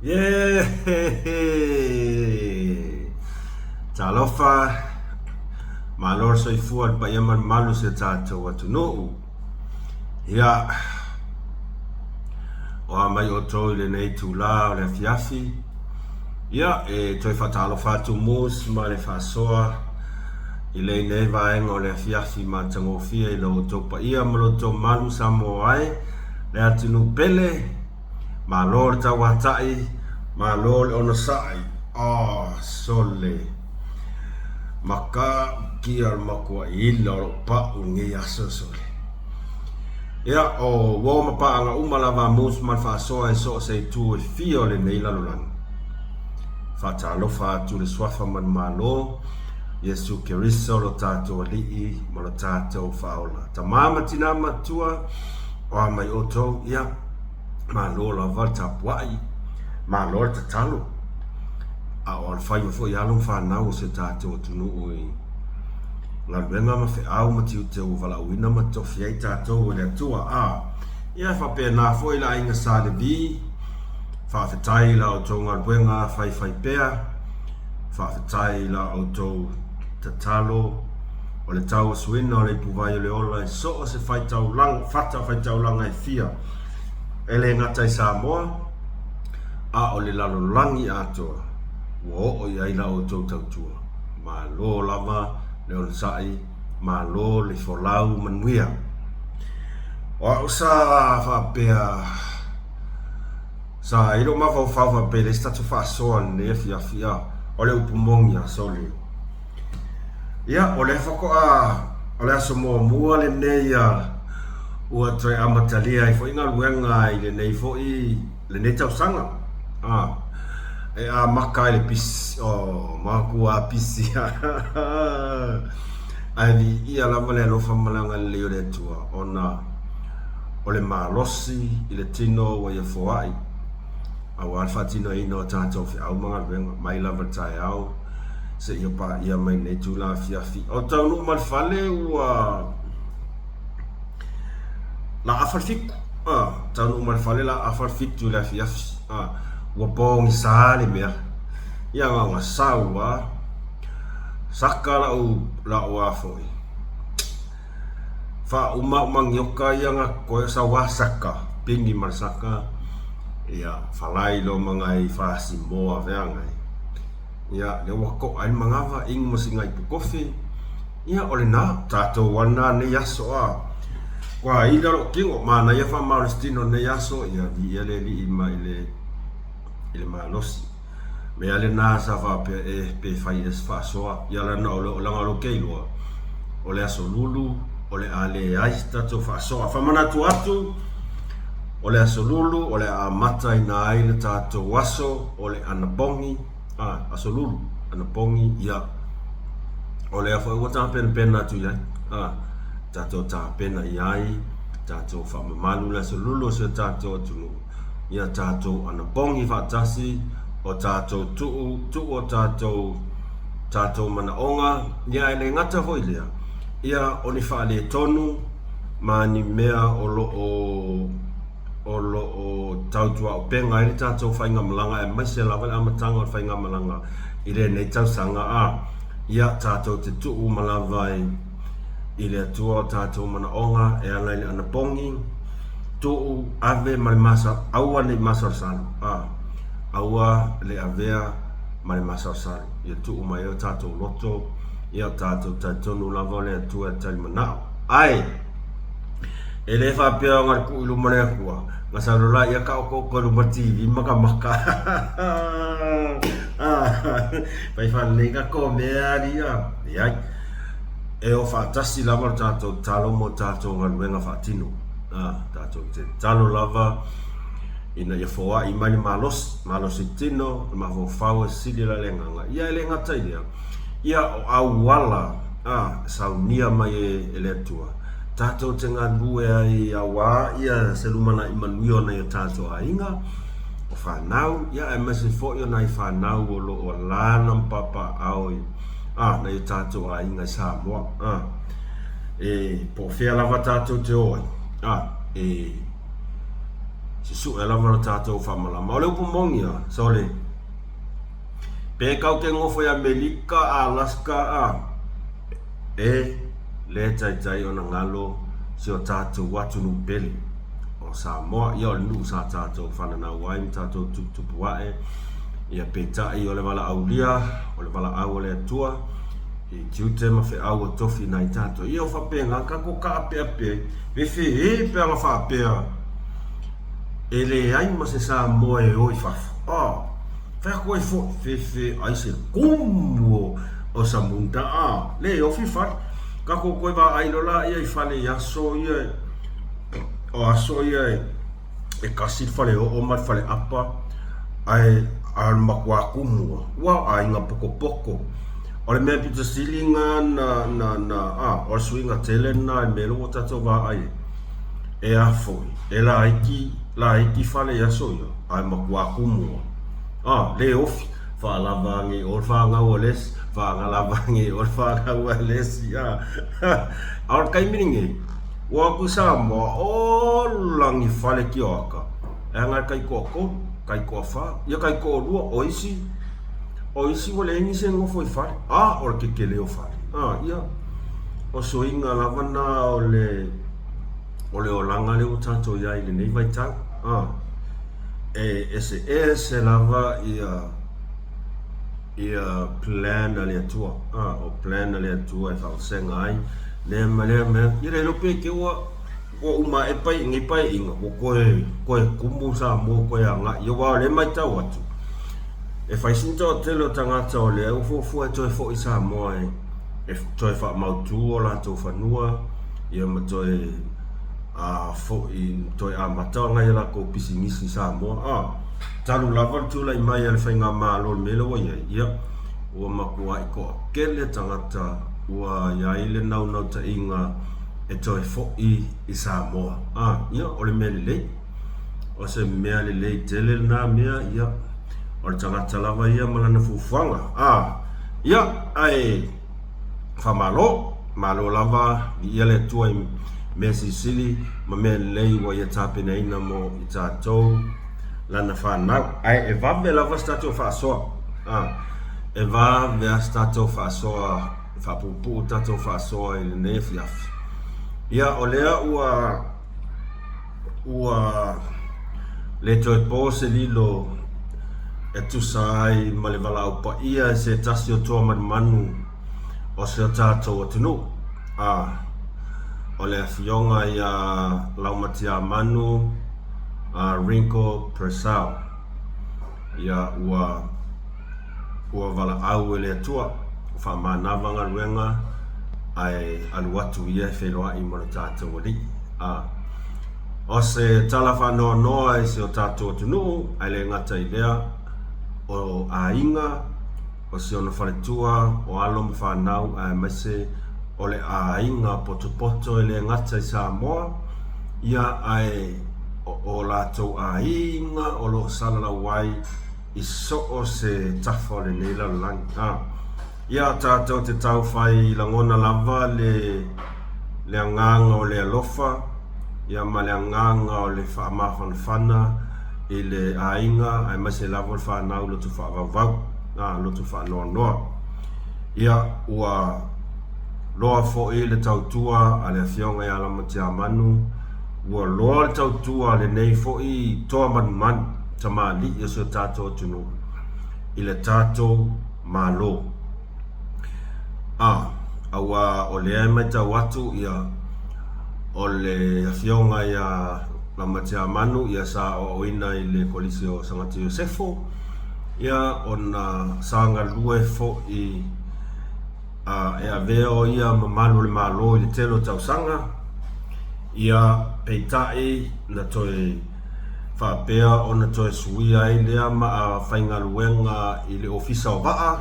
Yeah. Talofa malor soi fuad pa yaman malu se tato watu no. Ya o mai o toi le nei tu la o le fiafi. Ya toi fa talofa tu mus ma le fa soa. I le nei vaenga o le fiafi ma tango fia i lo to pa ia malo to malu samo ai. Le atinu pele malor tawatai malor ono sai. Sole. Maka kia makua ila o pa unge aso sole. Ya o wo mapa anga umalava mus man fa so e so se tu fio le nei la lolang. Fa talofa tu le swafa man malo. Yesu Keriso lo tato li'i ma lo tato faola. Tamama tina matua o mai oto ya malo la valta puai malo ta talo. A o fai fo ya lo fa na o se tato tunu oi. La venga ma fe au ma tiu te o vala wina ma to fie tato o le tua ya fa pe na fo ila inga sa de bi fa fe tai la o tonga venga fai pea fa fe tai la o to tatalo o le tau suina o le puvai o le ola so se fai tau lang fata fai tau lang ai fia ele ngata i Samoa o le lalo langi atoa wo o ia ila o tau tau tua ma lo lava le o sai ma lo le folau manuia o sa fa pea sa ilo ma fa pe le statu fa so ne fia o le upumongia soli ya o le fako o le aso mua le nei ua toi amatalia i fo inga luenga i le nei fo i le nei tau sanga maka i le pisi makua pisi ai ia lava le alofa malanga le leo le tua ona o le malosi i le tino wa ia foai au alfa tino ino tātou fi au mga luenga mai lava tai au se ia pa ia mai nei tu la fiafi o tau no mal fale ua la afarfiku tau no mal fale la afarfiku la fiafi ua pong sale mea ia nga saua saka la ua foi fa uma mangioka ia nga koe sawa saka pingi marsaka ia falai lo mga i fa simoa veangai ya le wako ai mangava ing mosinga i kofi ya ole na tato wana ne yaso kwa ida lo kingo mana ya fa malstino ne yaso ya di ele li ile malos me ale na sa va pe fai es fa so ya la no lo lo keilo ole aso lulu ole ale ai tato fa so fa mana tu atu ole aso lulu ole a mata ina ai tato waso ole anabongi asolulu ana pongi ya ole afo wata pen tu ya tato ta pen ai tato fa malu la solulu se tato tu ya tato ana pongi fa tasi o tato tu o tato mana onga ya ile ngata ho ile ya oni fa le tonu mani mea o tau tua o penga i tatou whainga malanga e maise lawa le amatanga o whainga malanga i le nei tau sanga ia tatou te tuu malawai i le atua o tatou mana onga e alai le anapongi tuu ave mare masa aua le masa salu aua le avea mare masa salu ia tuu mai o tatou loto ia tatou taitonu lawa le atua e tali manao ai ele fa pia ngar ku lu mane ku ngasalola ya ka ko lu TV maka pai fa le ka ko me aria ya e o fa tasi la mo tato talo mo tato ngar wenga fa tino tato te talo lava ina ya foa i mani malos tino ma fo fa sili la lenga ya lenga tai ya au wala saunia mai ele tua tato tenga lue ai awa ia selumana imanuio na ia tato ainga o whanau ia e mese fo ia nai whanau o lo o lana mpapa aoi na ia tato ainga Samoa po fea lava tato te oi si su e lava tātou whamalama. O leo pumongi a, so le. Pe kau ke ngofo i Amerika, Alaska, e le tai o na ngalo si o tātou watu nupeli. O Samoa, ia o nu sa tātou whanana waim, tātou tupu wae. Ia petai o le wala aulia, o le wala au o le atua. I tiute ma fe au o tofi nai tātou. Ia o whapenga, kako ka apea pe, wewe e pe anga whapea. E le ai ma se Samoa e oi whafu. Whea koe fo, wewe ai se kumu o Samunda. Le ofi whare, kako koe wa ailola ia I whale I aso ia. O aso ia e kasi whale o mat whale apa. Ai al makwa kumu. Wa ai ngā poko. O le mea pita silinga o swinga telena e melo o tato wa ai. E a foi. E la iki whale aso ia. Ai makwa kumu. Le ofi. Whaalavangi o whaanga o les. Whaangalavangi o whaanga o les. Aor kai miringi. Waku Samoa o langi whale ki oaka. E ngai kai koko. Kai koa wha. Ia kai koa rua oisi. Oisi wale ingi se ngofo I whare. O le kekele o whare. Ia. O so inga lavana o le o langa le o tato ia I le nei vai tau. Se lava ia plan ale atua. O plan ale atua e whao senga ai. Lea mea. Ia le lope ke ua uma e pai ngai pai inga. O koe kumu sa mo koe anga. Ia wao le mai tau atu. E whaisinta o telo tangata o lea ufofua e toi fo I Samoa e toi wha mautu o la tau whanua ia ma toi fo I toi a matao ngai la ko pisinisi Samoa talu lava tula I mai ale whainga malo mele wa ia ua makua I ko kele tangata ua ia ile nau ta inga e toi fo I Samoa ia o le mele lei o se mea le lei tele na mea ia o le tangata lava ia malana fufuanga. Ia, ai whamalo, malo lava, ia le tua I mea sisili, ma mea lei wa ia tāpena ina mo I tātou, lana whanau. Ai, e vave lava stato whaasoa. E vave a stato whaasoa, whapupu tato whaasoa I le nefi afi. Ia, o lea ua le toi pose lilo e tu sai ma le wala upa ia se tasi o toa manu o se o tātou o tunu. O le awhionga ia laumatia manu Rinko Persau. Ia ua wala au ele atua wha manawanga ruenga ai aluatu ia wheloa I mora tātou o li. O se tala whanoa noa e se o tātou o tunu ai le ngata I lea o ainga o se ona whaletua o alo me whanau a maise o le ainga poto e le ngata I Samoa ia ai o lātou ainga o lo salala wai I so o se tafa le neila lang. Ia tātou te tau whai langona lava le anganga o le alofa ia ma le anganga o le whaamawhanawhana I le ainga ai mase lava le whanau lotu whaavavau lotu whaanoa. Ia ua loa fo I le tautua a le awhionga I alamatia manu ua loa le tautua le nei fo I toa manu tamali ia so tātou tunu I le tātou malo. Aua o le ai mai tau atu ia o le awhionga ia lamatia manu ia sa o oina I le kolisi o Sangati Iosefo ia o na sanga lue fo I e aveo ia mamalu le malo I le telo tau sanga ia peitai na toi whapea o na toi suia I lea ma a whainga luenga I le ofisa o vaa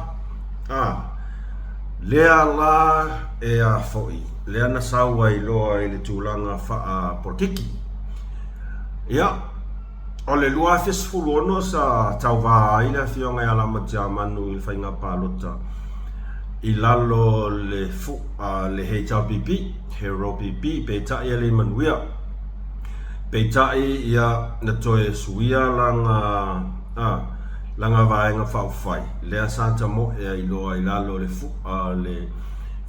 lea la e a foi lea na saua I loa I le tūlanga wha porkiki. Ia, o le lua fesfulu ono sa tau vaa I le awhionga I alamatia manu I le whainga pālota I lalo le le hei tau pipi, he ro pipi, pe ta ia le manuia peitai ia na toe suia langa vaenga whaufai lea santa mo e iloa ilalo le le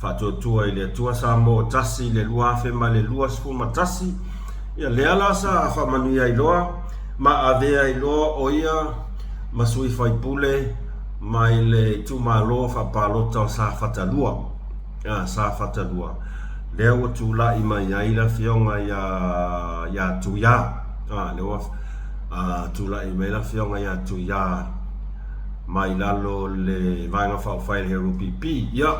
whatuatua i le tua sa mo tasi le lua awhema le lua sifu matasi ia lea la sa whamanuia iloa ma avea iloa o ia masui whaipule mai le tumalo whapalota o sa whatalua sa whatalua lea ua tula i mai aila fionga ya tuia lea tula i meila fionga ya tuia mai lalo le vaenga whaufai le heru pipi ia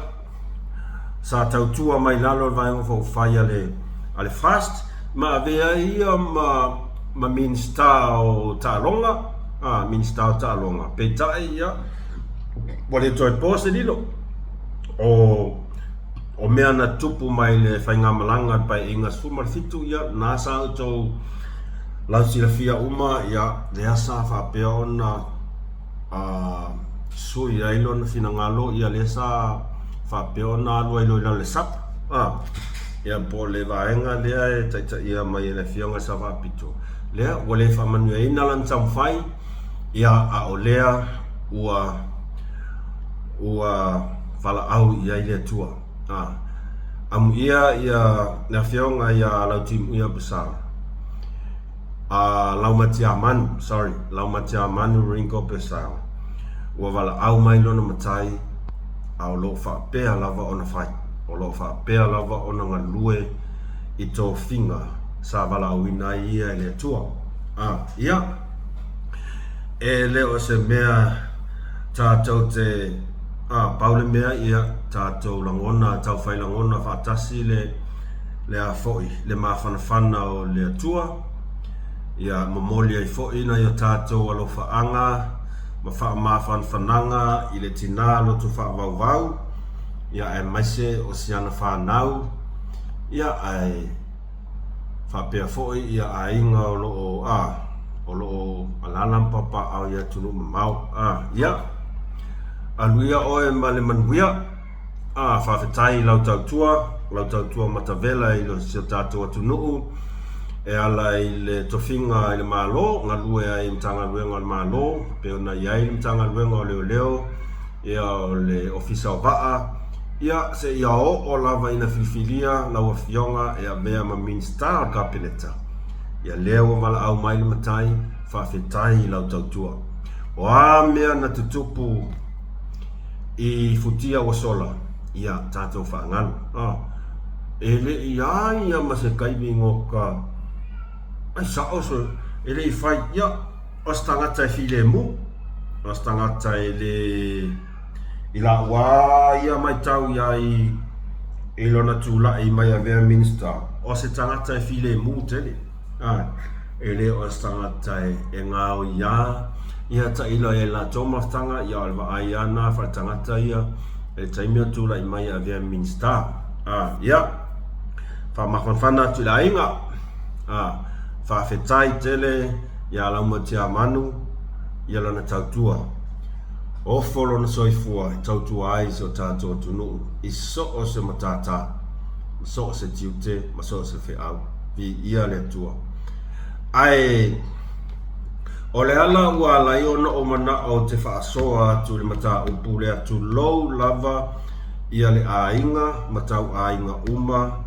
sa tautua mai lalo le vaenga whaufai ale fast ma avea ia ma minsta o Talonga minsta o Talonga peitai ia wale toi pose dilo o mea na tupu mai le whainga malanga pai inga sumar fitu ia nasa o tau lau sila fia uma ia le asa whapea ona sui ailo na finangalo ia le sa whapea ona alua ilo ila le sap ia po le vaenga lea e taita ia mai le fionga sa whapito lea wale whamanua ina lan tamwhai ia a o lea ua whala au ia ile tua amu ia na fionga ia lau timu ia besar lau matia manu ringo besar ua whala au mai lona matai au lo whapea lava ona whai o lo whapea lava ona ngalue i tō whinga sa wala awina ia le tua ia e leo se mea tātou te paule mea ia tātou langona tau whai langona whaatasi le a foi le mawhanawhana o le tua ia mamoli ai foi na ia tātou alo whaanga ma mawhanawhananga i le tina lotu whaavau ia e maise o siana whanau ia ai whapea foi ia a inga o loo alalam papa au ia tunu mamau ia aluia oe male manuia whawhetai lau tautua matavela i lo sio tātua tunuu e ala i le tofinga i le malo ngalue ai mtanga luenga o le malo peona iai mtanga luenga o leo ia o le ofisa o vaa ia se ia o lava ina filifilia lau fionga e a mea ma minsta o kapeleta ia leo wala au mai le matai whawhetai lau tautua o a mea na tutupu i futia wasola ia tātou whaanganu ele ia ma se kaibi ngoka ai sa oso ele i whai ia o stangata e file mu o stangata i la wā ia mai tau ia i lona tūla i mai a vea minsta o se tangata e file mu tele ele o stangata e ngāo ia ta ilo e la toma stanga ia alwa aiana fa tangata ia e taimia tūla i mai a vea minsta ia fa makonfana tula inga fa fetai tele ia laumatia manu ia lana tautua o folo na soifua tautua ai so tātou tunu i so o se matata so o se tiute ma so o se whiau vi ia le tua ai o le ala ua lai ona o mana o te whaasoa tu le mata upu le atu lou lava ia le ainga matau ainga uma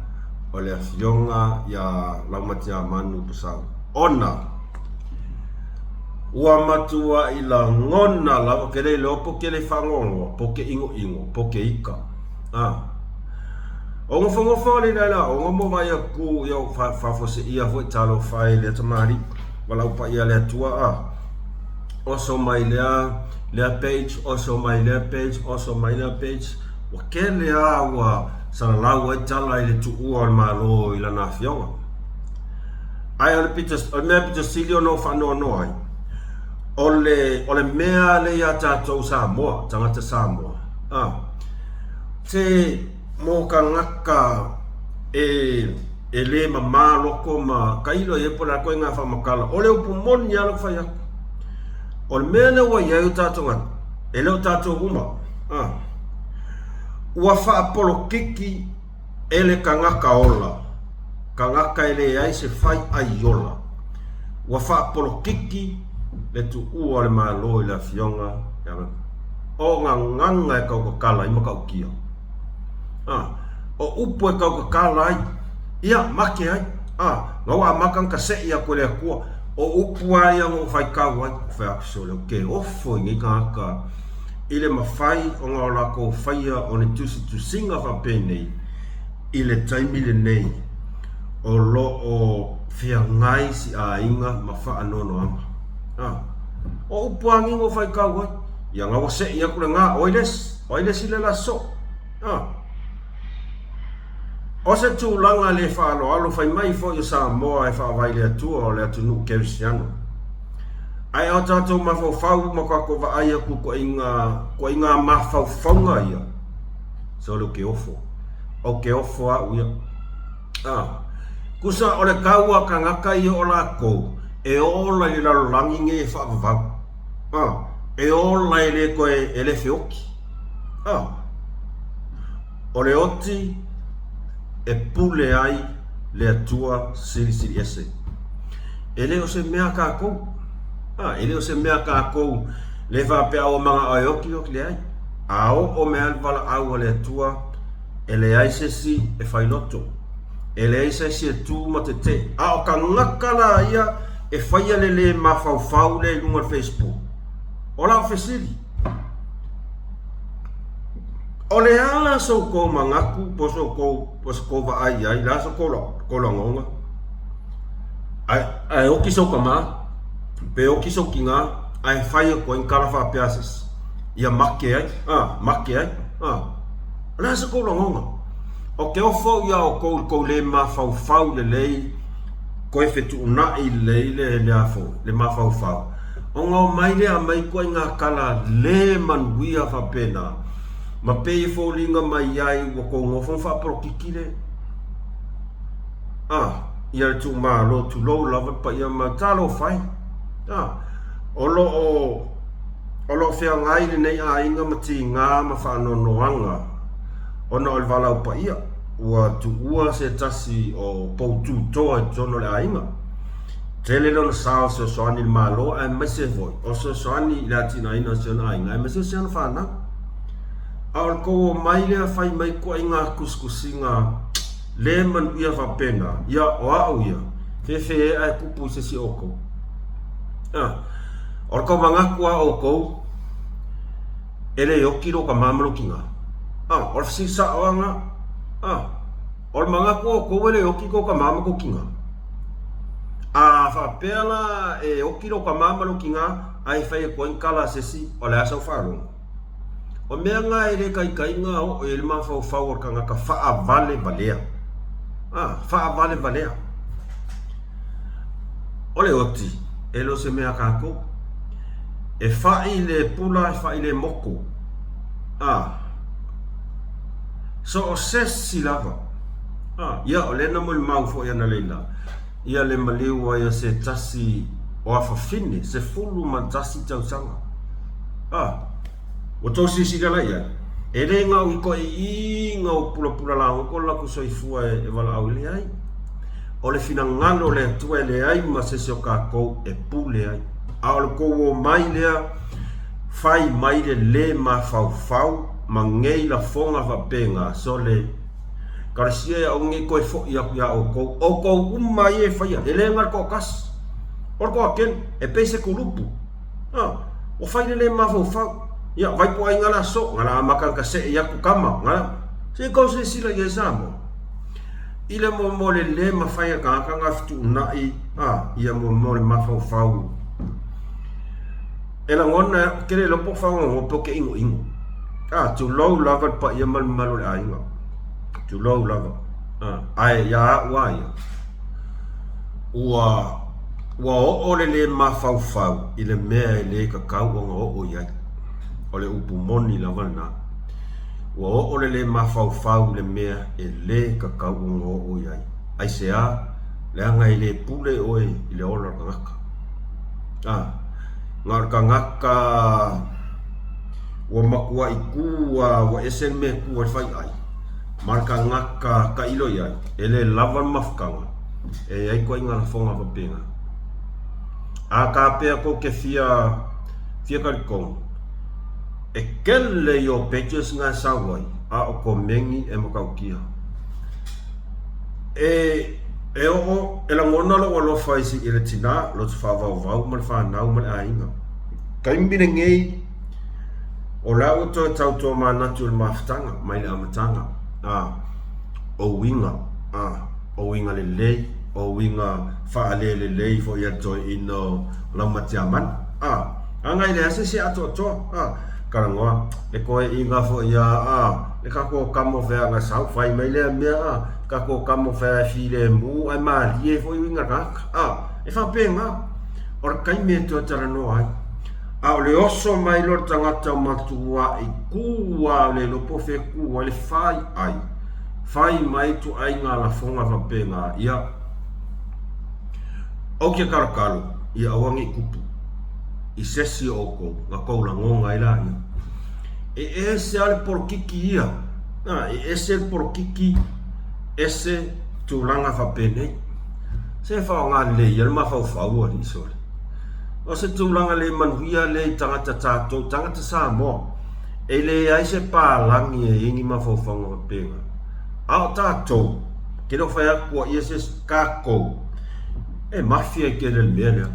o le afionga ia laumatia manu pusau ona ua matua i la ngona lava kele lopo kele whangongo poke ingo poke ika o ngofo le la o ngomo vai ku yo fafose ia vo talo fai le tamari wala upa ia le tua also mai le page also mai le page wa kele wa sana lawa tala ile tu ua malo ila na fionga ai ole pita silio no fa no ai ole mea le ya tatou Samoa tangata Samoa te mo ka ngaka e le mama loko ma kailo e pola ko nga fa makala ole upu mon ya lo fa ya ole mena wa ya tatou ngat ele tatou uma ua fa apolo kiki ele ka ngaka ola ka ngaka ele ai se fai ai ola ua whaapolo kiki le tu ua le malo i la fionga o ngā nganga e kaukakala i makaukia. O upu e kaukakala ai, ia make ai, ngau a makang ka se ia koe lea kua, o upu ai ang o whaikau ai, whai akiso leo ke ofo i ngai kāka, i le mawhai o ngā lako whaia o ne tu singa whapenei, i le taimi le nei, o lo o whia ngai si a inga ma wha anono anga. O upu angi o whaikau ai, ia ngā wase ia kule ngā oiles i le laso. O se tūlanga le whaalo alo whai mai fo i Samoa e whaavai le atua o le atunu Kerisiano. Ai au tātou mawhau ma kako wa aia ku ko inga mawhau whaunga ia. So lo ke ofo. O ke ofo a uia. Kusa o le kaua ka ngaka ia o la kou. E ola i lalo langi nge e whaavavau. E ola i le koe e le whioki. O le oti e pule ai le atua siri ese. E leo se mea kākou. E leo se mea kākou le whapea o mga aioki le ai. Ao o mea wala au le atua e le ai se si e whainoto. E le ai se si e tū ma te te. O ka ngakala ia e whaia le mawhau le lunga Facebook. O la whesiri. O le ala so ko mangaku poso ko va ai la so ko ngonga. Ai o ki so kama pe o ki so kinga ai fai ko en kala fa piases. Ia make ai, la so ko ngonga. O ke o fo ia o ko le ma fau le lei ko e fetu na i le afo le ma fau. O ngau mai le a mai ko nga kala le man wia fa pena. Ma pei fo linga mai ai wo ko ngofo fa pro kikile. Ia tu ma lo tu lo lava pa ia ma talo fai. O lo fea ngai le nei a inga mati ngā ma fa no noanga. O na ol vala pa ia. Ua tu ua se tasi o poutu toa jono le a inga. Tele lo sao se soani malo ai mai se voi. O se soani la tina ina se na inga ai mai se se fa na. Al ko mai le fai mai ko inga kuskusinga le man ia va pena ia o au ia fe ai kupu se si oko or ko manga ko oko ele yo kilo ka mamlo kinga or si sa anga or manga ko ele yo kiko ka mama ko kinga fa pela e o kilo ka mamlo kinga ai fai ko en kala se si o le asa falo. O mea ngā ere kai ngā o e lima whau o ka ngaka wha vale valea. Wha vale valea. O le oti, e lo se mea kako. E whai le pula, e whai le moko. So o sesi lava. Ia o le namo le mau fo ia na leila. Ia le maliu ia se tasi o awhawhine, se fulu man tasi tausanga. O tō sisi kala ia, e re ngā ui koe i ngā pula la ko la ku soifua e wala au le ai. O le fina ngalo le atua le ai ma se o kākou e pule ai. A o le kou o mai lea, fai mai le ma fau, ma ngei la fonga wapenga, so le karasia o nge koe fo ia kuia o kou umai e fai e le ngar ko kas. O ko aken, e pese kulupu. O fai le ma fau. Ia vai po ai ngala so ngala makan ka se ia ku kama ngala se ko se sila ia samo ile mo le ma fai ka nga fitu na i ia mo le ma fau ela ngona kere lo po fau ngo po ke ingo tu low lava pa ia mal le ai ngo tu low lava ai ya wa ia wa o le ma fau ile me le ka ka o ia o le upu moni la wana wa o le mawhau le mea e le kakau o iai ai se a le anga i le pule oe i le ola ngaka ngar ngaka wa makua i kua wa esen me kua fai ai marka ngaka ka ilo iai e le lawan mafkanga e ai ko inga la fonga papenga a ka pe ko ke fia kalikong e kele yo pages nga sawai a o ko mengi e makaukia e o e la ngona lo fai si ile tina lo fa va mal fa na mal ainga kaimbine ngei o la o to ma natul maftanga mai la matanga o winga le o winga fa le fo ya to ino la matiaman angai le se ato karangoa e koe inga fo ia le kako kamo fea nga sau fai mai le mea kako kamo fea file mu ai mali e fo inga ka e fa penga or kai me to tara no ai o le oso mai lo tangata matua i kua le lopo fe kua le fai mai tu ai nga la fonga fa penga ia o ke karakalo ia awangi kupu i sesi oko nga koula ngonga ila ese ale por kiki ia ese por kiki ese tulanga fa pene se fa nga le ia ma fa ali sole o se tulanga le manuia le tangata sa mo ele ai se pa langi e ingi ma fa nga penga au tato ke no fa ko ese kako e mafia ke le mele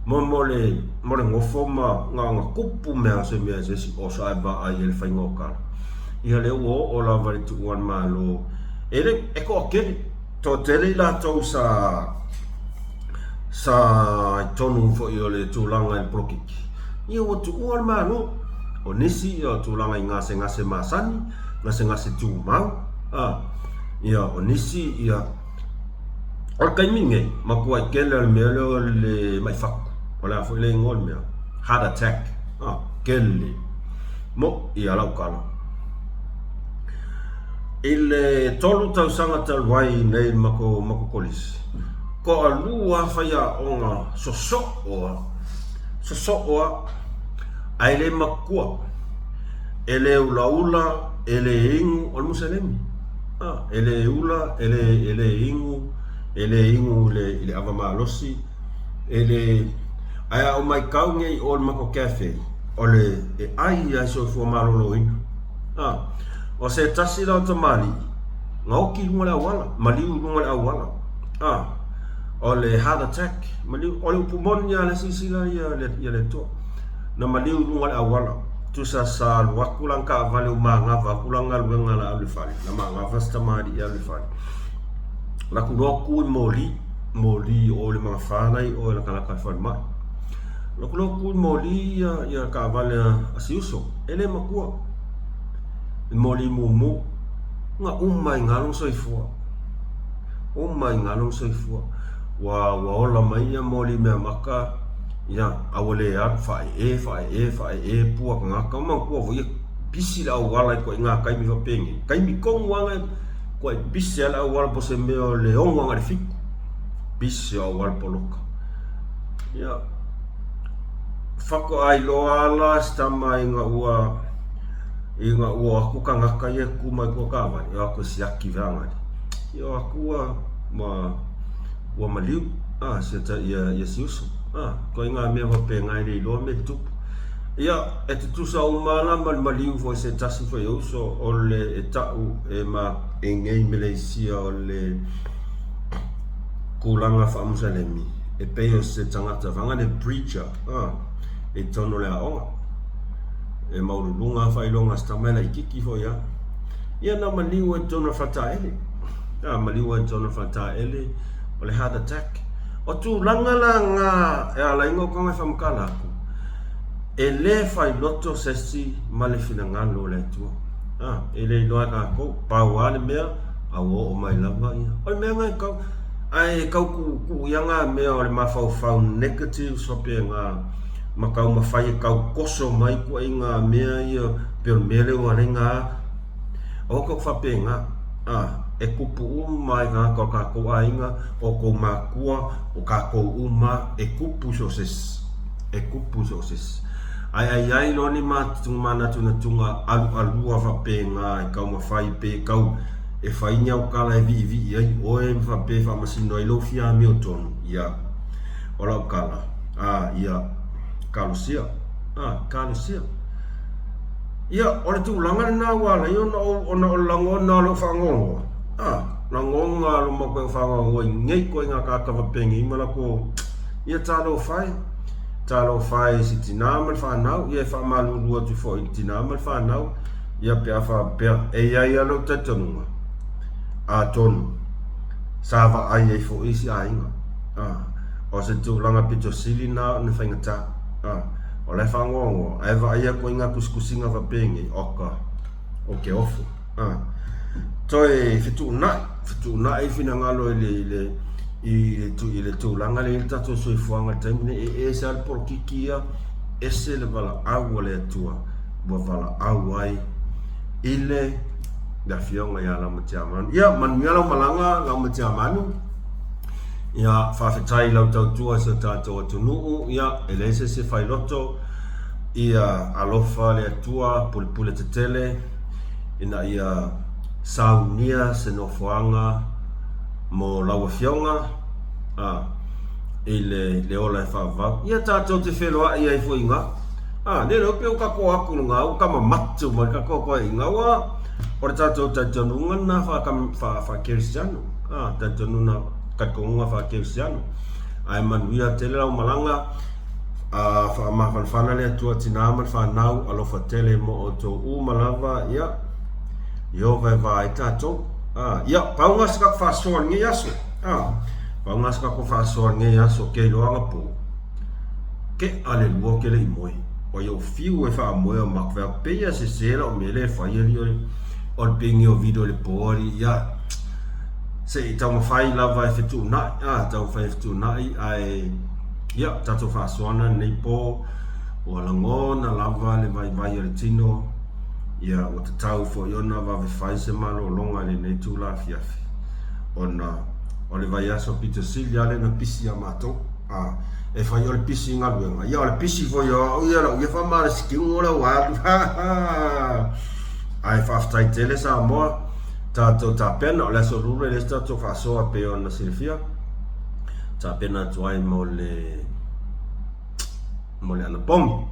mo le ngofo ma nga kupu mea se si o sa ba ai ele fai ngoka ia le o la vale tu wan malo ele e ko ke to tele la to sa tonu fo io le tulanga il prokiki ia o tu wan malo o nisi o tulanga ngase masani ngase tu mau ia o nisi ia o kai minge ma ko ai kele le mai faku wala fo le ngol mea heart attack kele mo ia lau kala ile tolu tau sanga tal wai nei mako kolis ko alua faya onga so oa ai le makua ele ula ele ingu ol musalemi ele ula ele ingu le avamalosi ele aya o mai kau ngai o mako cafe ole ai so fo malolo ina o se tasi la tomali ngauki lunga wala mali lunga wala ole heart attack mali ole pulmon ya le sisila ya le to na mali lunga wala tu sa wakulang ka vale umanga wakulang alwenga la alifali na manga vasta mari ya alifali la kunoku moli o le mga whanai o le kalaka whanmai. Loku moli ia ka vale asiuso, ele makua. Moli mumu, nga umai ngalong soifua. Wa ola mai ia moli mea maka, ia awale at fai e pua ngaka makua voia bisi la wala ko nga kai mi vapengi. Kai mi kong wanga ko bisi la wala po se meo le wanga le fiku. Bisi o wala poloka. Ia fako ai loa ala stama inga ua aku kangaka ia kuma ko kawa ia aku siaki vanga ia aku wa maliu seta ia siuso ko inga me va penga ile lo me tu ia tu sa umala maliu fo se tasi fo uso ole etau ma engei Malaysia ole kulanga fa musalemi e peo se tangata vanga de preacher e tono le aonga e maulunga failonga stamela ikiki fo ya na maliu e tono fata ele maliu e tono fata ele o le heart attack o tu langa e ala ingo konga famkala ku e le fai loto sesi male finangalo le tu e le loa ka ko pawale mea awo o mai lava ia o mea ngai kau ai kau ku yanga mea o le mafau negative so pe nga makau mafai kau koso mai ku inga mea ia per mele o renga o ko fa penga e kupu mai nga ko ka ko ainga o ko makua o ka ko uma e kupu soses ai lo ni mana tunga alu fa penga e kau mafai pe kau e fai nyau kala e vi ai o e fa pe fa masino i lo fia mi o tonu ia ola kala ia kalusia ia o le tūlanga na wala i ona o langona lo whangongo langonga lo mo koe whangongo i ngei koe ngā kākawa pengi i mala ko ia tālo whai si tina mal whanau ia whamalu rua tu fo i tina mal whanau ia pia whapea e ai alo tatanunga a tonu sava ai e fo isi ainga o se tūlanga pito sili na ni whaingata o le whangongo ai va ia ko inga kuskusinga va pengi oka o ke ofu toi fitu na e fina ngalo ile tūlanga le tato soi fuanga taimine e se al porkikia e se le vala au le atua bua vala au ai ile da fionga ia la matiamanu ia manuela malanga la matiamanu ia whawhetai lau tautua sa tātou atunuu ia elese se whailoto ia alofa le atua pule te tele ina ia saunia se nofoanga mo laua fionga le ola e whawau ia tātou te wheloa ia i fo inga nero pe o kako aku nga o kama matu ma kako ko inga wa o tātou tatanunga na wha kerisiano tatanuna katkonga fa kerisiano ai manuia tele lau malanga fa mafana le tua tinama fa nau alofa tele mo o to malava ia yo vai tato ia paunga ska fa so ngi yaso paunga ska ko fa so ngi yaso ke lo anga pu ke ale lo ke le moi o yo fiu e fa mo o makva pe se sela o mele fa yeli o pingi o video le pori ia se tau mawhai lava e whetu nai, tau whai whetu nai ai ia, tato whaasuana nei po o alangona lava le vai le tino ia o te tau fo iona wawe whai se malo longa le nei tūla fiafi ona o le vai aso Peter Silja le na pisi a mato e whai o le pisi ngā luenga ia o le pisi fo ia la uia whamara sikiunga o la wadu ai whaftai tele sa moa tātou tāpena o le aso rure le tātou whaasoa pe o na silifia tāpena tuai mo le anapongi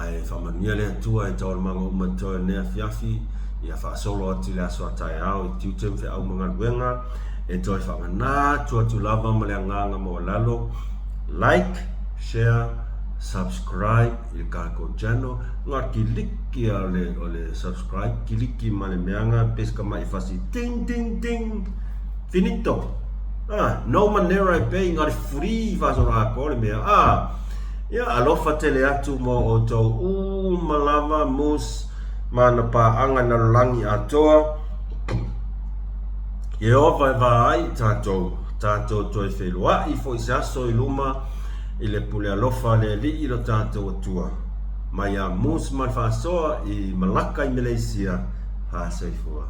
ai whamanuia le atua e tau manga umatoa nea fiafi ia whaasolo ati le aso atai au i tiutem whi au mga ruenga e toi whamana tua tu lava ma le anganga mo lalo like, share, subscribe il kako channel ngar kiliki o le subscribe kiliki ma le meanga pesca mai fasi ting ting ting finito no manera e pay ngar free faso ra ko le mea ia alofa tele atu mo o tau malava mus mana pa anga na langi atoa Yehova vai tatou toi whelua i fo isaso i luma i le pule alofa le li i lo tātou atua. Mai a mus mai whasoa i Malaka i Malaysia ha seifua.